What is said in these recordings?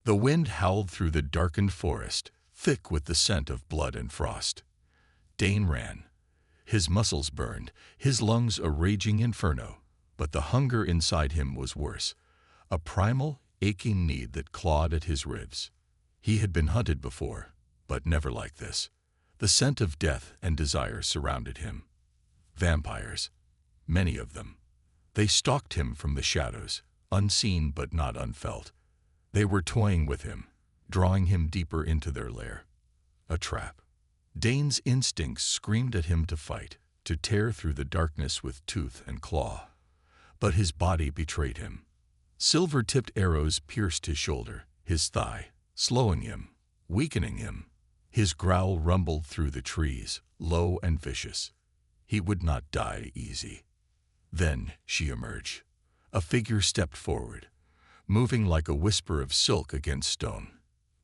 The wind howled through the darkened forest, thick with the scent of blood and frost. Dane ran. His muscles burned, his lungs a raging inferno, but the hunger inside him was worse, a primal, aching need that clawed at his ribs. He had been hunted before, but never like this. The scent of death and desire surrounded him. Vampires. Many of them. They stalked him from the shadows, unseen but not unfelt. They were toying with him, drawing him deeper into their lair. A trap. Dane's instincts screamed at him to fight, to tear through the darkness with tooth and claw. But his body betrayed him. Silver-tipped arrows pierced his shoulder, his thigh, slowing him, weakening him. His growl rumbled through the trees, low and vicious. He would not die easy. Then she emerged. A figure stepped forward, moving like a whisper of silk against stone.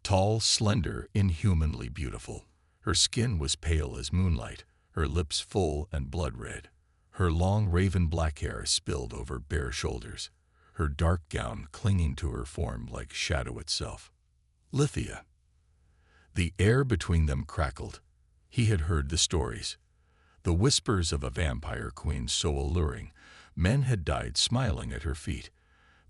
Tall, slender, inhumanly beautiful. Her skin was pale as moonlight, her lips full and blood-red. Her long raven black hair spilled over bare shoulders, her dark gown clinging to her form like shadow itself. Lithia. The air between them crackled. He had heard the stories. The whispers of a vampire queen so alluring. Men had died smiling at her feet.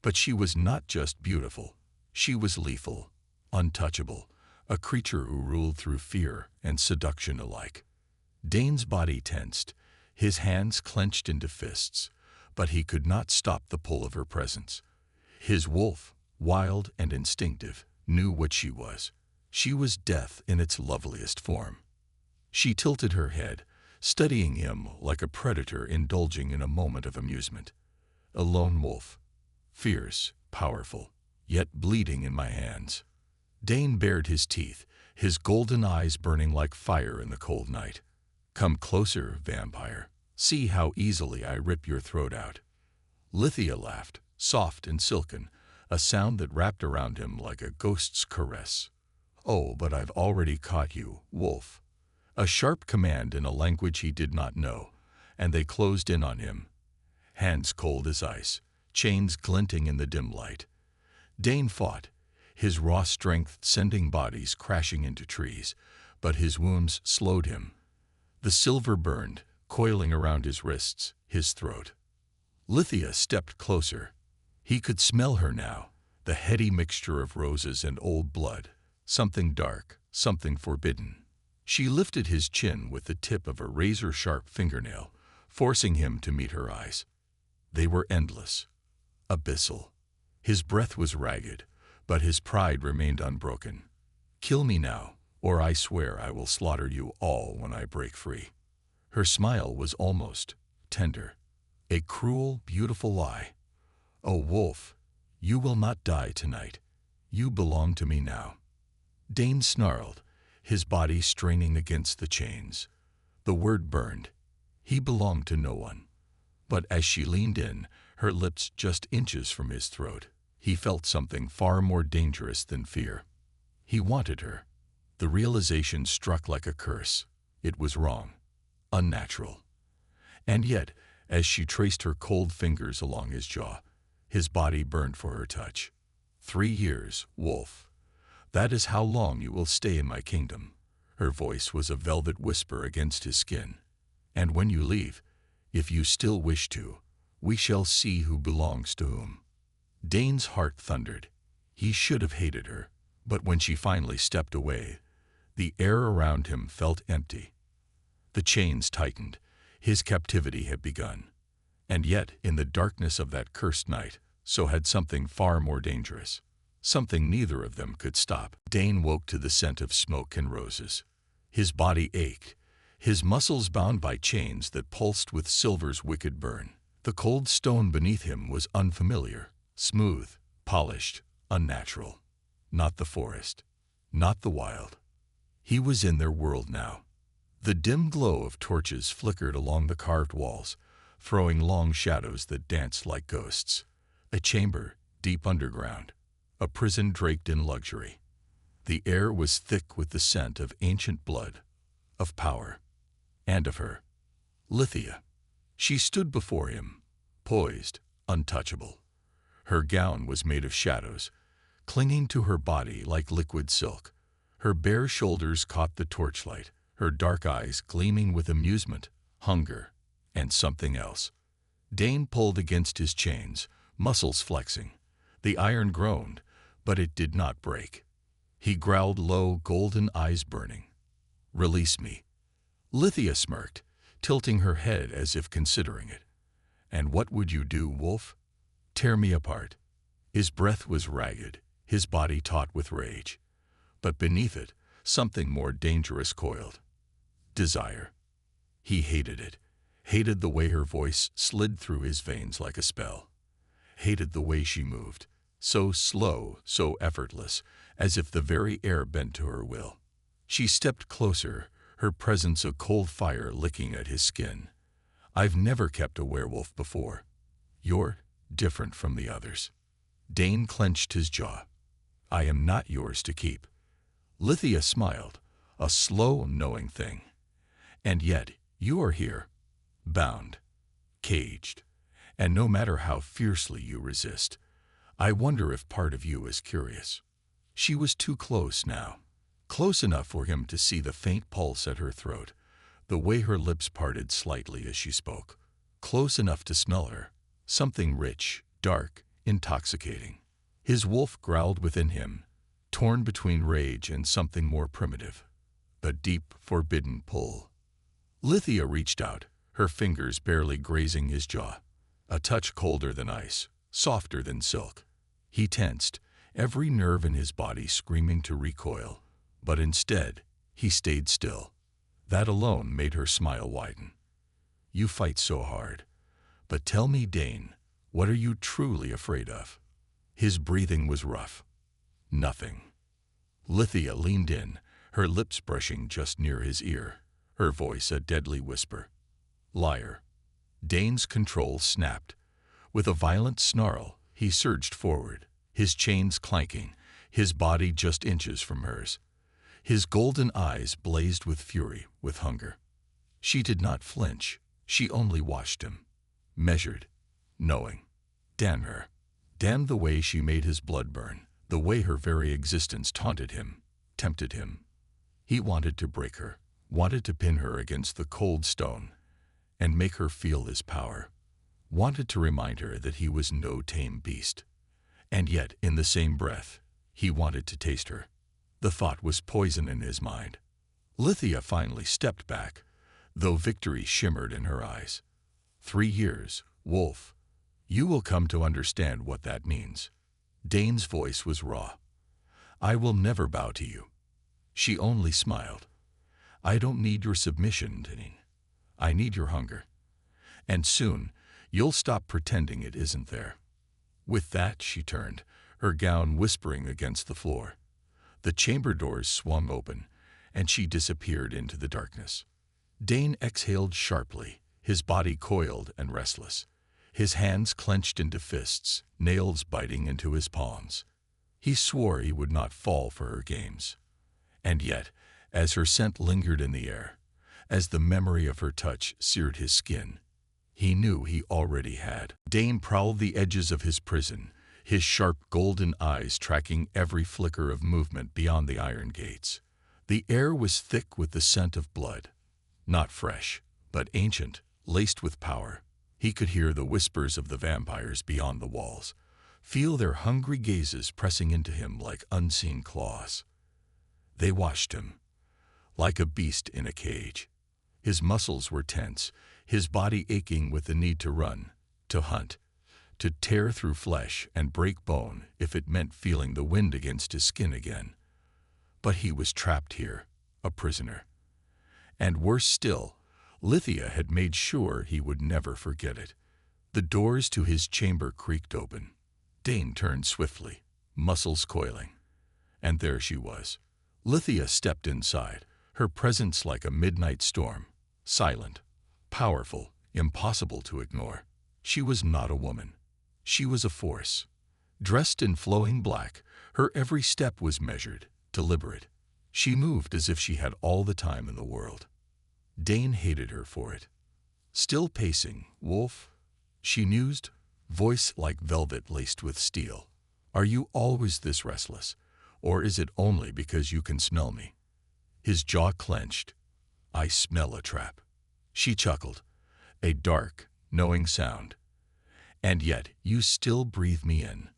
But she was not just beautiful. She was lethal, untouchable, a creature who ruled through fear and seduction alike. Dane's body tensed, his hands clenched into fists, but he could not stop the pull of her presence. His wolf, wild and instinctive, knew what she was. She was death in its loveliest form. She tilted her head, studying him like a predator indulging in a moment of amusement. A lone wolf, fierce, powerful, yet bleeding in my hands. Dane bared his teeth, his golden eyes burning like fire in the cold night. Come closer, vampire. See how easily I rip your throat out. Lithia laughed, soft and silken, a sound that wrapped around him like a ghost's caress. Oh, but I've already caught you, wolf. A sharp command in a language he did not know, and they closed in on him. Hands cold as ice, chains glinting in the dim light. Dane fought, his raw strength sending bodies crashing into trees, but his wounds slowed him. The silver burned, coiling around his wrists, his throat. Lithia stepped closer. He could smell her now, the heady mixture of roses and old blood, something dark, something forbidden. She lifted his chin with the tip of a razor-sharp fingernail, forcing him to meet her eyes. They were endless, abyssal. His breath was ragged, but his pride remained unbroken. Kill me now, or I swear I will slaughter you all when I break free. Her smile was almost tender, a cruel, beautiful lie. Oh, wolf, you will not die tonight. You belong to me now. Dane snarled, his body straining against the chains. The word burned. He belonged to no one. But as she leaned in, her lips just inches from his throat, he felt something far more dangerous than fear. He wanted her. The realization struck like a curse. It was wrong, unnatural. And yet, as she traced her cold fingers along his jaw, his body burned for her touch. 3 years, wolf. That is how long you will stay in my kingdom. Her voice was a velvet whisper against his skin. And when you leave, if you still wish to, we shall see who belongs to whom. Dane's heart thundered. He should have hated her, but when she finally stepped away, the air around him felt empty. The chains tightened. His captivity had begun. And yet, in the darkness of that cursed night, so had something far more dangerous. Something neither of them could stop. Dane woke to the scent of smoke and roses. His body ached, his muscles bound by chains that pulsed with silver's wicked burn. The cold stone beneath him was unfamiliar, smooth, polished, unnatural. Not the forest, not the wild. He was in their world now. The dim glow of torches flickered along the carved walls, throwing long shadows that danced like ghosts. A chamber, deep underground. A prison draped in luxury. The air was thick with the scent of ancient blood, of power, and of her. Lithia. She stood before him, poised, untouchable. Her gown was made of shadows, clinging to her body like liquid silk. Her bare shoulders caught the torchlight, her dark eyes gleaming with amusement, hunger, and something else. Dane pulled against his chains, muscles flexing. The iron groaned, but it did not break. He growled low, golden eyes burning. "Release me." Lithia smirked, tilting her head as if considering it. "And what would you do, wolf? Tear me apart." His breath was ragged, his body taut with rage. But beneath it, something more dangerous coiled. Desire. He hated it. Hated the way her voice slid through his veins like a spell. Hated the way she moved, so slow, so effortless, as if the very air bent to her will. She stepped closer, her presence a cold fire licking at his skin. "I've never kept a werewolf before. You're different from the others." Dane clenched his jaw. "I am not yours to keep." Lithia smiled, a slow, knowing thing. "And yet, you are here, bound, caged, and no matter how fiercely you resist, I wonder if part of you is curious." She was too close now, close enough for him to see the faint pulse at her throat, the way her lips parted slightly as she spoke, close enough to smell her, something rich, dark, intoxicating. His wolf growled within him, torn between rage and something more primitive, a deep, forbidden pull. Lithia reached out, her fingers barely grazing his jaw, a touch colder than ice, softer than silk. He tensed, every nerve in his body screaming to recoil, but instead, he stayed still. That alone made her smile widen. "You fight so hard. But tell me, Dane, what are you truly afraid of?" His breathing was rough. "Nothing." Lithia leaned in, her lips brushing just near his ear, her voice a deadly whisper. "Liar." Dane's control snapped. With a violent snarl, he surged forward, his chains clanking, his body just inches from hers. His golden eyes blazed with fury, with hunger. She did not flinch, she only watched him, measured, knowing. Damn her. Damn the way she made his blood burn, the way her very existence taunted him, tempted him. He wanted to break her, wanted to pin her against the cold stone, and make her feel his power. Wanted to remind her that he was no tame beast. And yet, in the same breath, he wanted to taste her. The thought was poison in his mind. Lithia finally stepped back, though victory shimmered in her eyes. 3 years, wolf. You will come to understand what that means. Dane's voice was raw. "I will never bow to you." She only smiled. "I don't need your submission, Dane. I need your hunger. And soon, you'll stop pretending it isn't there." With that, she turned, her gown whispering against the floor. The chamber doors swung open, and she disappeared into the darkness. Dane exhaled sharply, his body coiled and restless, his hands clenched into fists, nails biting into his palms. He swore he would not fall for her games. And yet, as her scent lingered in the air, as the memory of her touch seared his skin, he knew he already had. Dane prowled the edges of his prison, his sharp golden eyes tracking every flicker of movement beyond the iron gates. The air was thick with the scent of blood, not fresh, but ancient, laced with power. He could hear the whispers of the vampires beyond the walls, feel their hungry gazes pressing into him like unseen claws. They watched him, like a beast in a cage. His muscles were tense, his body aching with the need to run, to hunt, to tear through flesh and break bone if it meant feeling the wind against his skin again. But he was trapped here, a prisoner. And worse still, Lithia had made sure he would never forget it. The doors to his chamber creaked open. Dane turned swiftly, muscles coiling. And there she was. Lithia stepped inside, her presence like a midnight storm, silent, powerful, impossible to ignore. She was not a woman. She was a force. Dressed in flowing black, her every step was measured, deliberate. She moved as if she had all the time in the world. Dane hated her for it. "Still pacing, wolf?" she mused, voice like velvet laced with steel. Are you always this restless, or is it only because you can smell me?" His jaw clenched. "I smell a trap." She chuckled, a dark, knowing sound. "And yet you still breathe me in."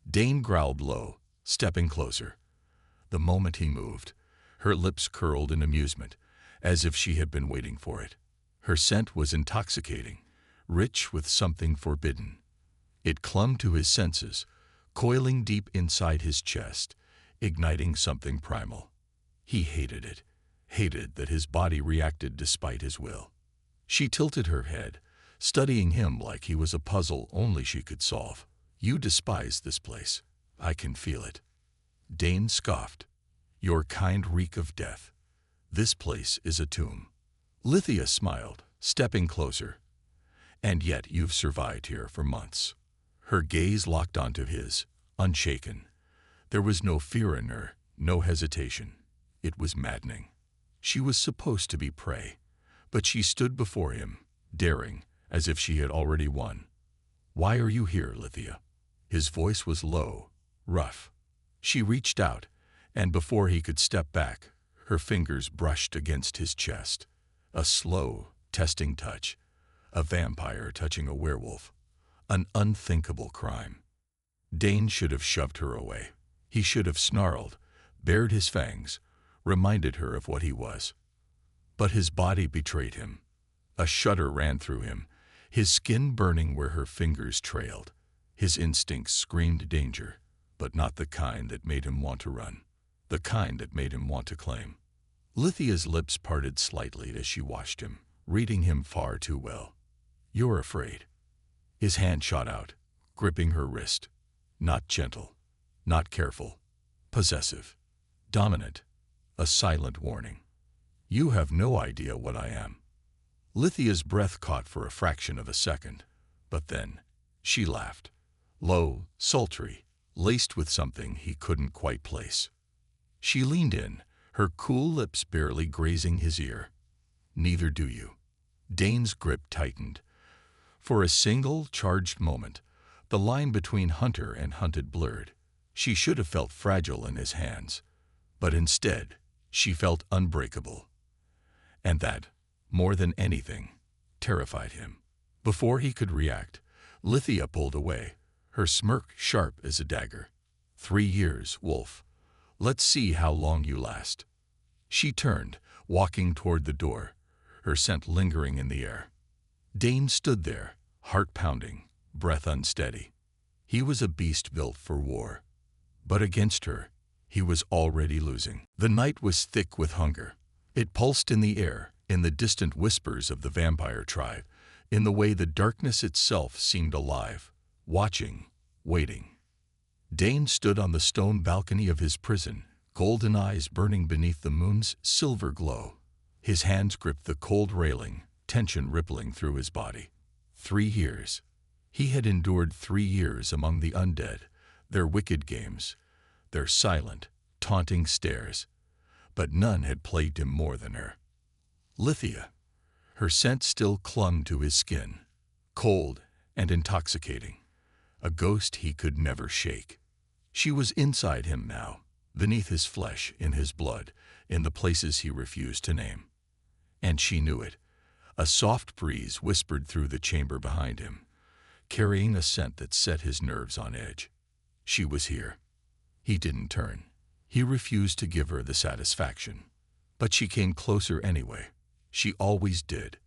Dane growled low, stepping closer. The moment he moved, her lips curled in amusement, as if she had been waiting for it. Her scent was intoxicating, rich with something forbidden. It clung to his senses, coiling deep inside his chest, igniting something primal. He hated it, hated that his body reacted despite his will. She tilted her head, studying him like he was a puzzle only she could solve. "You despise this place. I can feel it." Dane scoffed. "Your kind reek of death. This place is a tomb." Lithia smiled, stepping closer. "And yet you've survived here for months." Her gaze locked onto his, unshaken. There was no fear in her, no hesitation. It was maddening. She was supposed to be prey, but she stood before him, daring, as if she had already won. "Why are you here, Lithia?" His voice was low, rough. She reached out, and before he could step back, her fingers brushed against his chest. A slow, testing touch. A vampire touching a werewolf. An unthinkable crime. Dane should have shoved her away. He should have snarled, bared his fangs, reminded her of what he was. But his body betrayed him. A shudder ran through him, his skin burning where her fingers trailed. His instincts screamed danger, but not the kind that made him want to run. The kind that made him want to claim. Lithia's lips parted slightly as she watched him, reading him far too well. "You're afraid." His hand shot out, gripping her wrist. Not gentle, not careful, possessive, dominant, a silent warning. "You have no idea what I am." Lithia's breath caught for a fraction of a second, but then she laughed, low, sultry, laced with something he couldn't quite place. She leaned in, her cool lips barely grazing his ear. "Neither do you." Dane's grip tightened. For a single, charged moment, the line between hunter and hunted blurred. She should have felt fragile in his hands, but instead, she felt unbreakable. And that, more than anything, terrified him. Before he could react, Lithia pulled away, her smirk sharp as a dagger. 3 years, Wolf. Let's see how long you last." She turned, walking toward the door, her scent lingering in the air. Dane stood there, heart pounding, breath unsteady. He was a beast built for war. But against her, he was already losing. The night was thick with hunger. It pulsed in the air, in the distant whispers of the vampire tribe, in the way the darkness itself seemed alive, watching, waiting. Dane stood on the stone balcony of his prison, golden eyes burning beneath the moon's silver glow. His hands gripped the cold railing, tension rippling through his body. 3 years. He had endured 3 years among the undead, their wicked games, their silent, taunting stares. But none had plagued him more than her. Lithia. Her scent still clung to his skin, cold and intoxicating, a ghost he could never shake. She was inside him now, beneath his flesh, in his blood, in the places he refused to name. And she knew it. A soft breeze whispered through the chamber behind him, carrying a scent that set his nerves on edge. She was here. He didn't turn. He refused to give her the satisfaction. But she came closer anyway. She always did.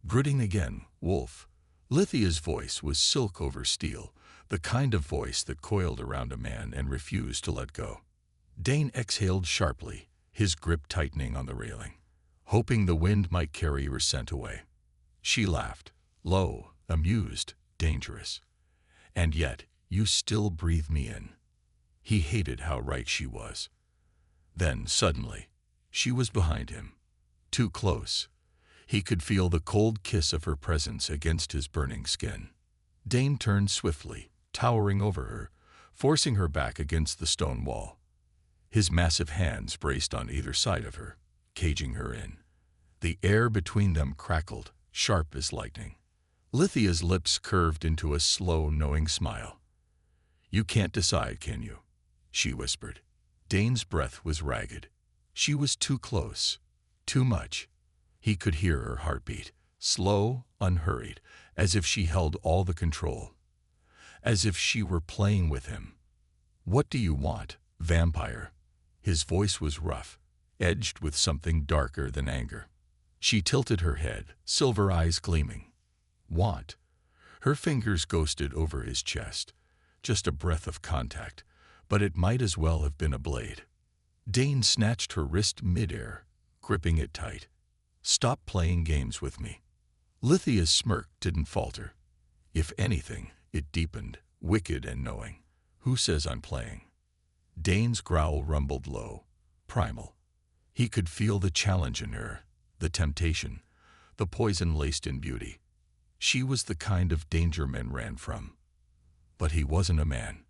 Gritting again, Wolf. Lithia's voice was silk over steel, the kind of voice that coiled around a man and refused to let go. Dane exhaled sharply, his grip tightening on the railing, hoping the wind might carry her scent away. She laughed, low, amused, dangerous. "And yet, you still breathe me in." He hated how right she was. Then, suddenly, she was behind him, too close. He could feel the cold kiss of her presence against his burning skin. Dane turned swiftly, towering over her, forcing her back against the stone wall. His massive hands braced on either side of her, caging her in. The air between them crackled, sharp as lightning. Lithia's lips curved into a slow, knowing smile. "You can't decide, can you?" she whispered. Dane's breath was ragged. She was too close. Too much. He could hear her heartbeat, slow, unhurried, as if she held all the control. As if she were playing with him. "What do you want, vampire?" His voice was rough, edged with something darker than anger. She tilted her head, silver eyes gleaming. "Want?" Her fingers ghosted over his chest. Just a breath of contact, but it might as well have been a blade. Dane snatched her wrist midair, gripping it tight. "Stop playing games with me." Lithia's smirk didn't falter. If anything, it deepened, wicked and knowing. "Who says I'm playing?" Dane's growl rumbled low, primal. He could feel the challenge in her, the temptation, the poison laced in beauty. She was the kind of danger men ran from. But he wasn't a man.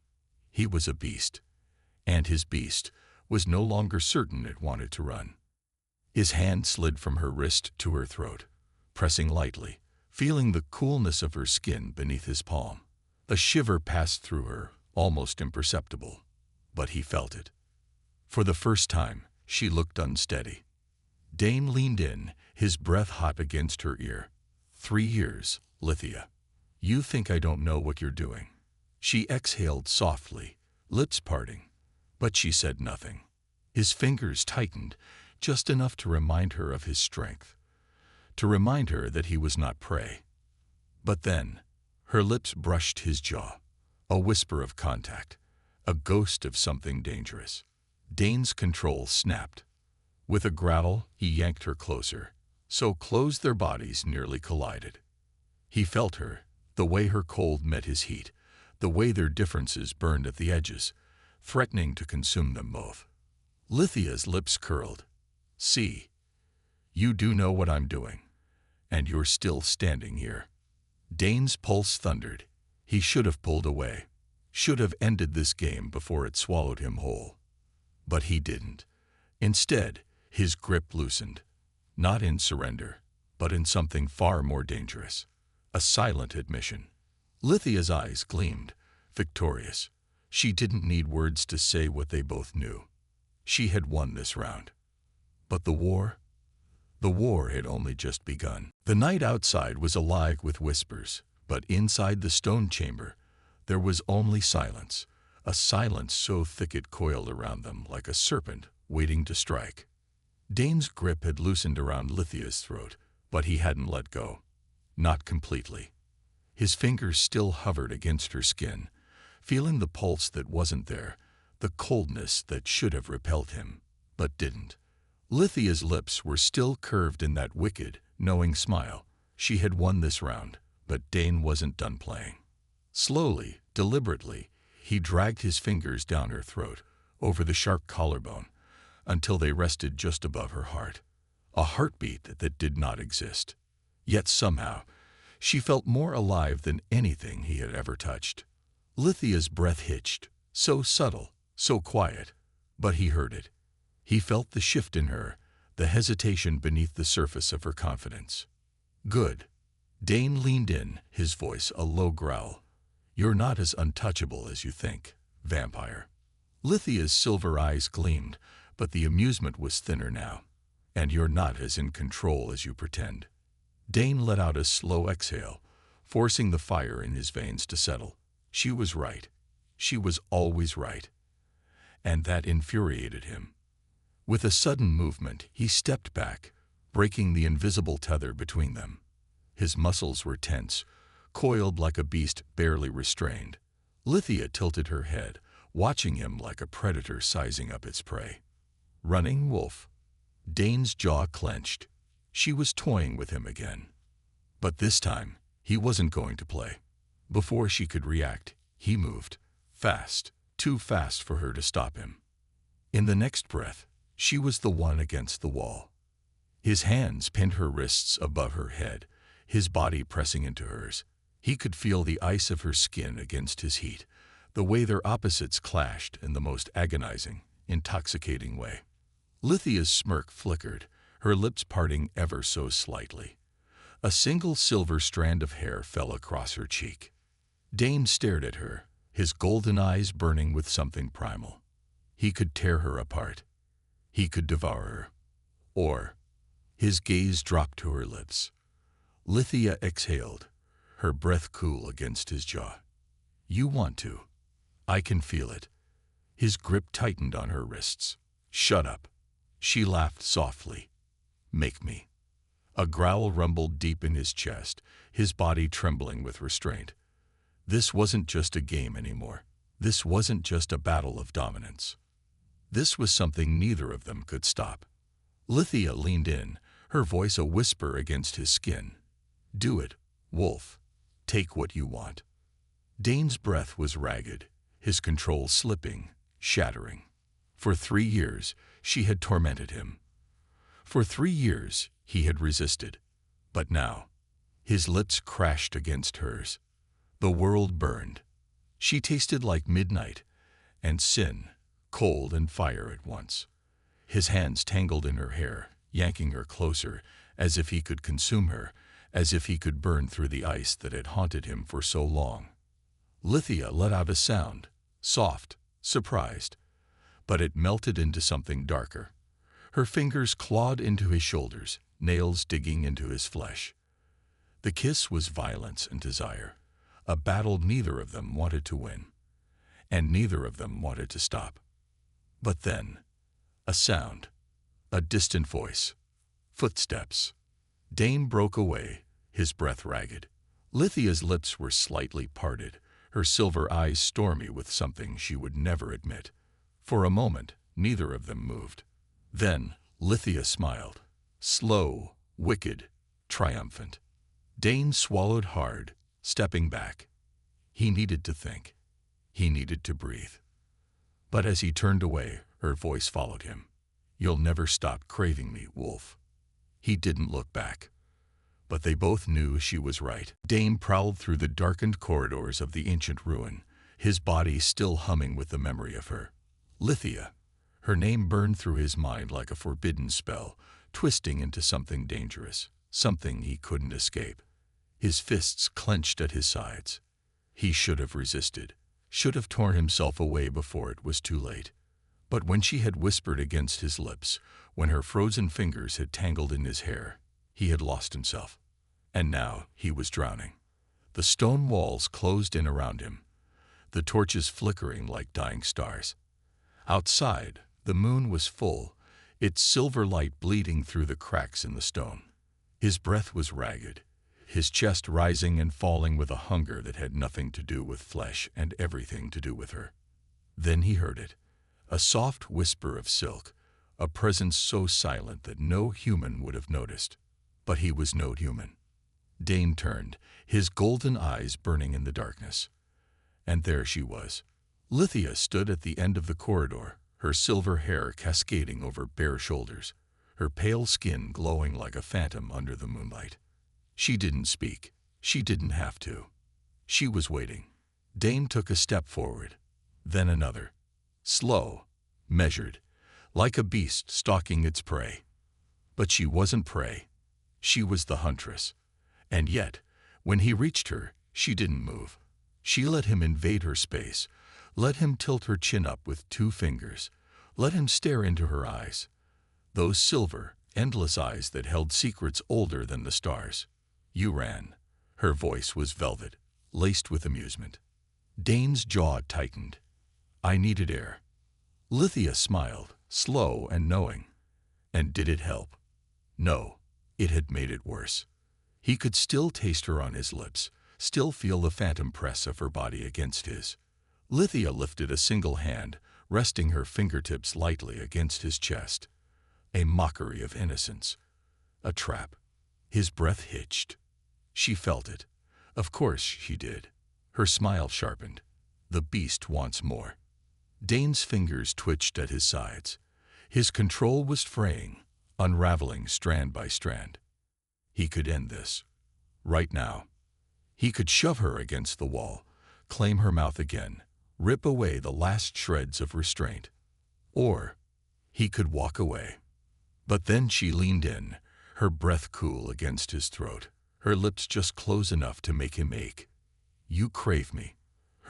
He was a beast. And his beast was no longer certain it wanted to run. His hand slid from her wrist to her throat, pressing lightly, feeling the coolness of her skin beneath his palm. A shiver passed through her, almost imperceptible. But he felt it. For the first time, she looked unsteady. Dane leaned in, his breath hot against her ear. 3 years, Lithia. You think I don't know what you're doing." She exhaled softly, lips parting, but she said nothing. His fingers tightened, just enough to remind her of his strength, to remind her that he was not prey. But then, her lips brushed his jaw, a whisper of contact, a ghost of something dangerous. Dane's control snapped. With a growl, he yanked her closer, so close their bodies nearly collided. He felt her, the way her cold met his heat, the way their differences burned at the edges, threatening to consume them both. Lithia's lips curled. "See, you do know what I'm doing, and you're still standing here." Dane's pulse thundered. He should have pulled away, should have ended this game before it swallowed him whole. But he didn't. Instead, his grip loosened, not in surrender, but in something far more dangerous. A silent admission. Lithia's eyes gleamed, victorious. She didn't need words to say what they both knew. She had won this round. But the war? The war had only just begun. The night outside was alive with whispers, but inside the stone chamber, there was only silence, a silence so thick it coiled around them like a serpent waiting to strike. Dane's grip had loosened around Lithia's throat, but he hadn't let go. Not completely. His fingers still hovered against her skin, feeling the pulse that wasn't there, the coldness that should have repelled him, but didn't. Lithia's lips were still curved in that wicked, knowing smile. She had won this round, but Dane wasn't done playing. Slowly, deliberately, he dragged his fingers down her throat, over the sharp collarbone, until they rested just above her heart. A heartbeat that did not exist. Yet somehow, she felt more alive than anything he had ever touched. Lithia's breath hitched, so subtle, so quiet, but he heard it. He felt the shift in her, the hesitation beneath the surface of her confidence. "Good." Dane leaned in, his voice a low growl. "You're not as untouchable as you think, vampire." Lithia's silver eyes gleamed, but the amusement was thinner now. "And you're not as in control as you pretend." Dane let out a slow exhale, forcing the fire in his veins to settle. She was right. She was always right. And that infuriated him. With a sudden movement, he stepped back, breaking the invisible tether between them. His muscles were tense, coiled like a beast barely restrained. Lithia tilted her head, watching him like a predator sizing up its prey. Running wolf. Dane's jaw clenched. She was toying with him again. But this time, he wasn't going to play. Before she could react, he moved. Fast, too fast for her to stop him. In the next breath, she was the one against the wall. His hands pinned her wrists above her head, his body pressing into hers. He could feel the ice of her skin against his heat, the way their opposites clashed in the most agonizing, intoxicating way. Lithia's smirk flickered, her lips parting ever so slightly. A single silver strand of hair fell across her cheek. Dane stared at her, his golden eyes burning with something primal. He could tear her apart. He could devour her. Or, his gaze dropped to her lips. Lithia exhaled, her breath cool against his jaw. You want to. I can feel it. His grip tightened on her wrists. Shut up. She laughed softly. Make me. A growl rumbled deep in his chest, his body trembling with restraint. This wasn't just a game anymore. This wasn't just a battle of dominance. This was something neither of them could stop. Lithia leaned in, her voice a whisper against his skin. Do it, Wolf. Take what you want. Dane's breath was ragged, his control slipping, shattering. For 3 years, she had tormented him. For 3 years, he had resisted. But now, his lips crashed against hers. The world burned. She tasted like midnight, and sin, cold and fire at once. His hands tangled in her hair, yanking her closer, as if he could consume her, as if he could burn through the ice that had haunted him for so long. Lithia let out a sound, soft, surprised, but it melted into something darker. Her fingers clawed into his shoulders, nails digging into his flesh. The kiss was violence and desire, a battle neither of them wanted to win, and neither of them wanted to stop. But then, a sound, a distant voice, footsteps. Dane broke away, his breath ragged. Lithia's lips were slightly parted, her silver eyes stormy with something she would never admit. For a moment, neither of them moved. Then, Lithia smiled, slow, wicked, triumphant. Dane swallowed hard, stepping back. He needed to think. He needed to breathe. But as he turned away, her voice followed him. You'll never stop craving me, Wolf. He didn't look back. But they both knew she was right. Dane prowled through the darkened corridors of the ancient ruin, his body still humming with the memory of her. Lithia. Her name burned through his mind like a forbidden spell, twisting into something dangerous, something he couldn't escape. His fists clenched at his sides. He should have resisted, should have torn himself away before it was too late. But when she had whispered against his lips, when her frozen fingers had tangled in his hair, he had lost himself. And now he was drowning. The stone walls closed in around him, the torches flickering like dying stars. Outside, the moon was full, its silver light bleeding through the cracks in the stone. His breath was ragged, his chest rising and falling with a hunger that had nothing to do with flesh and everything to do with her. Then he heard it, a soft whisper of silk, a presence so silent that no human would have noticed. But he was no human. Dane turned, his golden eyes burning in the darkness. And there she was. Lithia stood at the end of the corridor, her silver hair cascading over bare shoulders, her pale skin glowing like a phantom under the moonlight. She didn't speak. She didn't have to. She was waiting. Dane took a step forward, then another. Slow, measured, like a beast stalking its prey. But she wasn't prey. She was the huntress. And yet, when he reached her, she didn't move. She let him invade her space, let him tilt her chin up with 2 fingers, let him stare into her eyes. Those silver, endless eyes that held secrets older than the stars. You ran. Her voice was velvet, laced with amusement. Dane's jaw tightened. I needed air. Lithia smiled, slow and knowing. And did it help? No, it had made it worse. He could still taste her on his lips, still feel the phantom press of her body against his. Lithia lifted a single hand, resting her fingertips lightly against his chest. A mockery of innocence. A trap. His breath hitched. She felt it. Of course she did. Her smile sharpened. The beast wants more. Dane's fingers twitched at his sides. His control was fraying, unraveling strand by strand. He could end this. Right now. He could shove her against the wall, claim her mouth again, rip away the last shreds of restraint. Or he could walk away. But then she leaned in, her breath cool against his throat, her lips just close enough to make him ache. You crave me.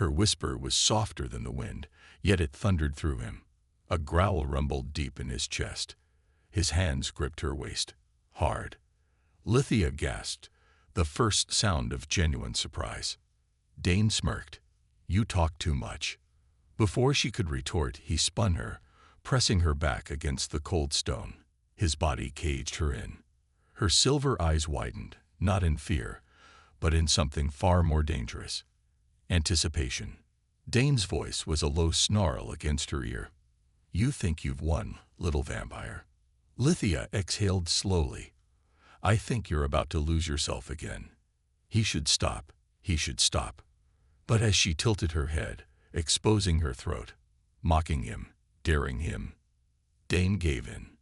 Her whisper was softer than the wind, yet it thundered through him. A growl rumbled deep in his chest. His hands gripped her waist, hard. Lithia gasped, the first sound of genuine surprise. Dane smirked. "You talk too much." Before she could retort, he spun her, pressing her back against the cold stone. His body caged her in. Her silver eyes widened, not in fear, but in something far more dangerous. Anticipation. Dane's voice was a low snarl against her ear. "You think you've won, little vampire." Lithia exhaled slowly. "I think you're about to lose yourself again." He should stop. He should stop. But as she tilted her head, exposing her throat, mocking him, daring him, Dane gave in.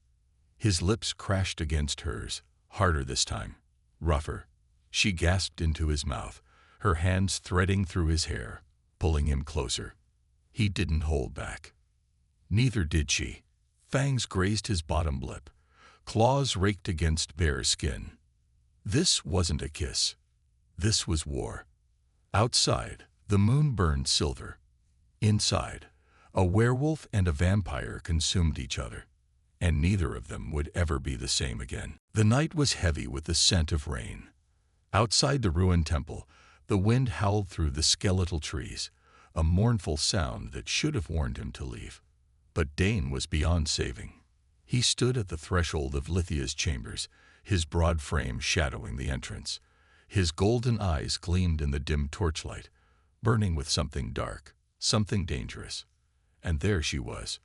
His lips crashed against hers, harder this time, rougher. She gasped into his mouth, her hands threading through his hair, pulling him closer. He didn't hold back. Neither did she. Fangs grazed his bottom lip. Claws raked against bare skin. This wasn't a kiss. This was war. Outside, the moon burned silver. Inside, a werewolf and a vampire consumed each other, and neither of them would ever be the same again. The night was heavy with the scent of rain. Outside the ruined temple, the wind howled through the skeletal trees, a mournful sound that should have warned him to leave. But Dane was beyond saving. He stood at the threshold of Lithia's chambers, his broad frame shadowing the entrance. His golden eyes gleamed in the dim torchlight, burning with something dark, something dangerous. And there she was.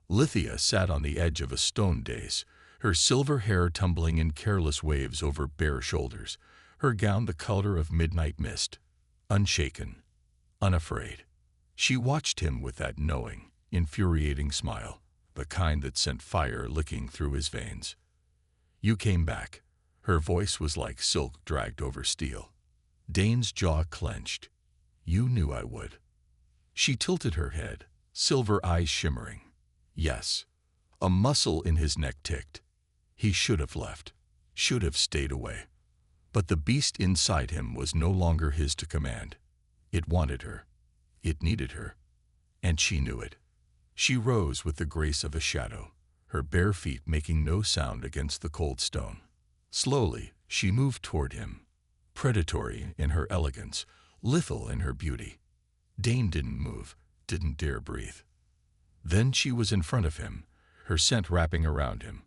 Lithia sat on the edge of a stone dais, her silver hair tumbling in careless waves over bare shoulders, her gown the color of midnight mist, unshaken, unafraid. She watched him with that knowing, infuriating smile, the kind that sent fire licking through his veins. "You came back." Her voice was like silk dragged over steel. Dane's jaw clenched. "You knew I would." She tilted her head, silver eyes shimmering. Yes. A muscle in his neck ticked. He should have left, should have stayed away. But the beast inside him was no longer his to command. It wanted her. It needed her. And she knew it. She rose with the grace of a shadow, her bare feet making no sound against the cold stone. Slowly, she moved toward him, predatory in her elegance, lethal in her beauty. Dane didn't move, didn't dare breathe. Then she was in front of him, her scent wrapping around him.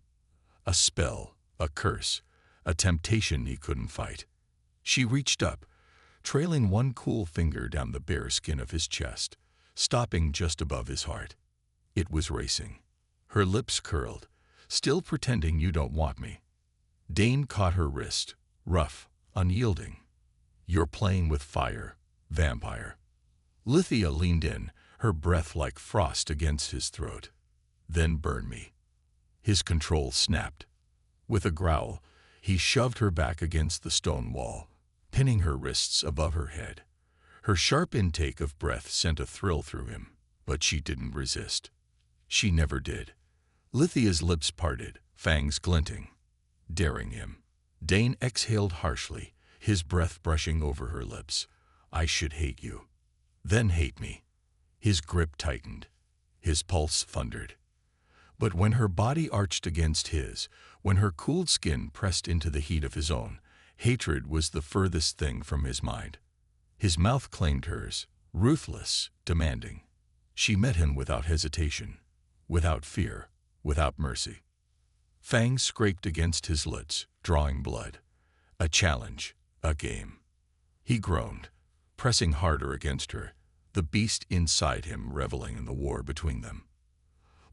A spell, a curse, a temptation he couldn't fight. She reached up, trailing one cool finger down the bare skin of his chest, stopping just above his heart. It was racing. Her lips curled, "Still pretending you don't want me." Dane caught her wrist, rough, unyielding. "You're playing with fire, vampire." Lithia leaned in, her breath like frost against his throat. "Then burn me." His control snapped. With a growl, he shoved her back against the stone wall, pinning her wrists above her head. Her sharp intake of breath sent a thrill through him, but she didn't resist. She never did. Lithia's lips parted, fangs glinting, daring him. Dane exhaled harshly, his breath brushing over her lips. "I should hate you. Then hate me." His grip tightened. His pulse thundered. But when her body arched against his, when her cooled skin pressed into the heat of his own, hatred was the furthest thing from his mind. His mouth claimed hers, ruthless, demanding. She met him without hesitation, without fear, without mercy. Fangs scraped against his lips, drawing blood. A challenge, a game. He groaned, pressing harder against her, the beast inside him reveling in the war between them.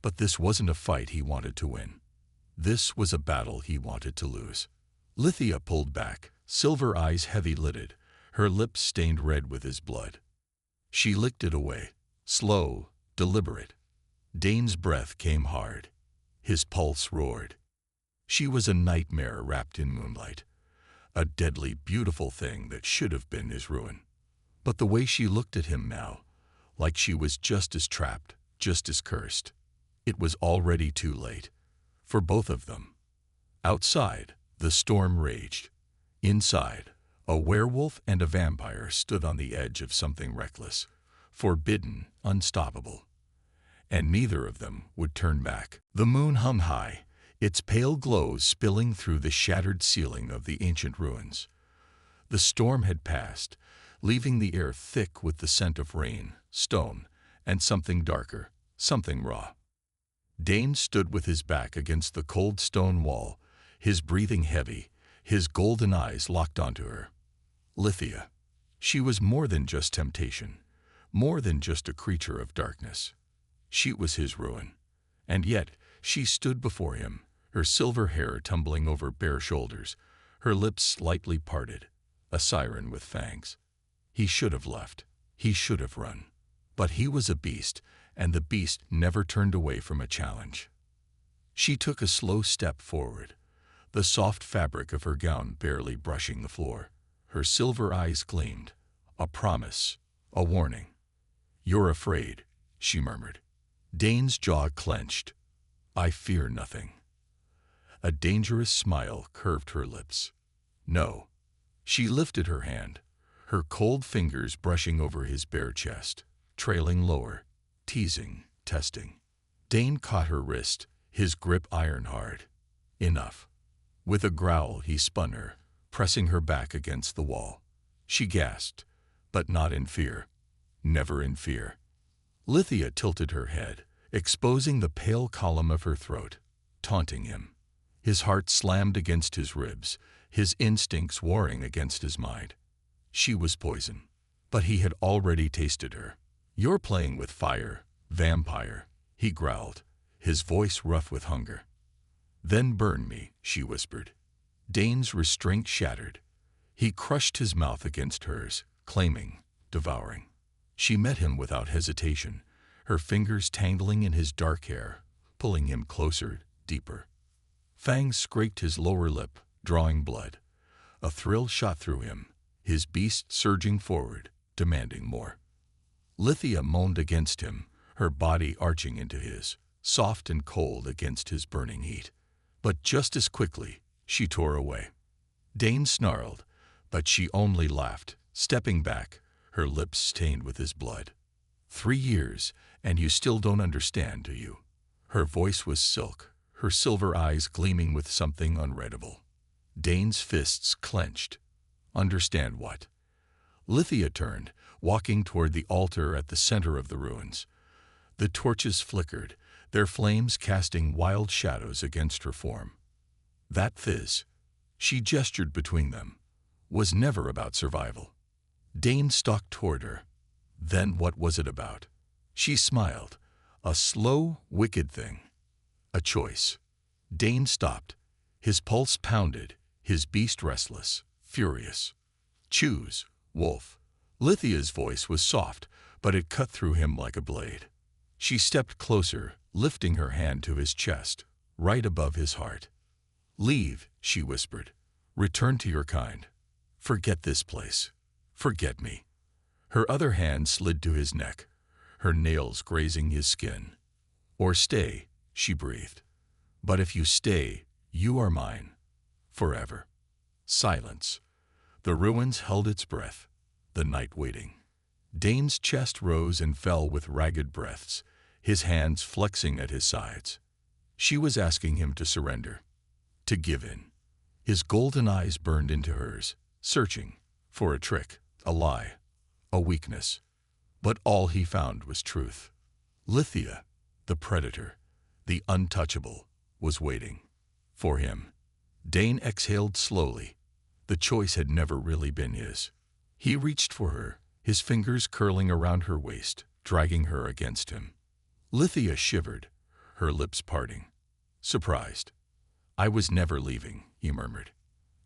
But this wasn't a fight he wanted to win. This was a battle he wanted to lose. Lithia pulled back, silver eyes heavy-lidded, her lips stained red with his blood. She licked it away, slow, deliberate. Dane's breath came hard. His pulse roared. She was a nightmare wrapped in moonlight, a deadly, beautiful thing that should have been his ruin. But the way she looked at him now, like she was just as trapped, just as cursed, it was already too late. For both of them. Outside, the storm raged. Inside, a werewolf and a vampire stood on the edge of something reckless. forbidden, unstoppable. And neither of them would turn back. The moon hung high, its pale glow spilling through the shattered ceiling of the ancient ruins. The storm had passed, leaving the air thick with the scent of rain, stone, and something darker, something raw. Dane stood with his back against the cold stone wall, his breathing heavy, his golden eyes locked onto her. Lithia. She was more than just temptation, more than just a creature of darkness. She was his ruin. And yet, she stood before him, her silver hair tumbling over bare shoulders, her lips slightly parted, a siren with fangs. He should have left. He should have run. But he was a beast, and the beast never turned away from a challenge. She took a slow step forward, the soft fabric of her gown barely brushing the floor. Her silver eyes gleamed, a promise, a warning. "You're afraid," she murmured. Dane's jaw clenched. "I fear nothing." A dangerous smile curved her lips. "No." She lifted her hand, her cold fingers brushing over his bare chest, trailing lower, teasing, testing. Dane caught her wrist, his grip iron hard. Enough. With a growl, he spun her, pressing her back against the wall. She gasped, but not in fear. Never in fear. Lithia tilted her head, exposing the pale column of her throat, taunting him. His heart slammed against his ribs, his instincts warring against his mind. She was poison, but he had already tasted her. "You're playing with fire, vampire," he growled, his voice rough with hunger. "Then burn me," she whispered. Dane's restraint shattered. He crushed his mouth against hers, claiming, devouring. She met him without hesitation, her fingers tangling in his dark hair, pulling him closer, deeper. Fangs scraped his lower lip, drawing blood. A thrill shot through him, his beast surging forward, demanding more. Lithia moaned against him, her body arching into his, soft and cold against his burning heat. But just as quickly, she tore away. Dane snarled, but she only laughed, stepping back, her lips stained with his blood. 3 years, and you still don't understand, do you?" Her voice was silk, her silver eyes gleaming with something unreadable. Dane's fists clenched. "Understand what?" Lithia turned, walking toward the altar at the center of the ruins. The torches flickered, their flames casting wild shadows against her form. That fizz, she gestured between them, was never about survival. Dane stalked toward her. Then what was it about? She smiled. A slow, wicked thing. A choice. Dane stopped. His pulse pounded, his beast restless, furious. "Choose, wolf." Lithia's voice was soft, but it cut through him like a blade. She stepped closer, lifting her hand to his chest, right above his heart. "Leave," she whispered. "Return to your kind. Forget this place. Forget me." Her other hand slid to his neck, her nails grazing his skin. "Or stay," she breathed. "But if you stay, you are mine. Forever." Silence. The ruins held its breath, the night waiting. Dane's chest rose and fell with ragged breaths, his hands flexing at his sides. She was asking him to surrender, to give in. His golden eyes burned into hers, searching for a trick, a lie, a weakness. But all he found was truth. Lithia, the predator, the untouchable, was waiting. For him. Dane exhaled slowly. The choice had never really been his. He reached for her, his fingers curling around her waist, dragging her against him. Lithia shivered, her lips parting. Surprised. "I was never leaving," he murmured.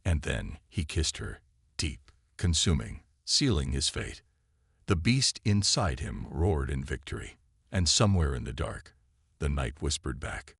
And then he kissed her, deep, consuming, sealing his fate. The beast inside him roared in victory, and somewhere in the dark, the night whispered back,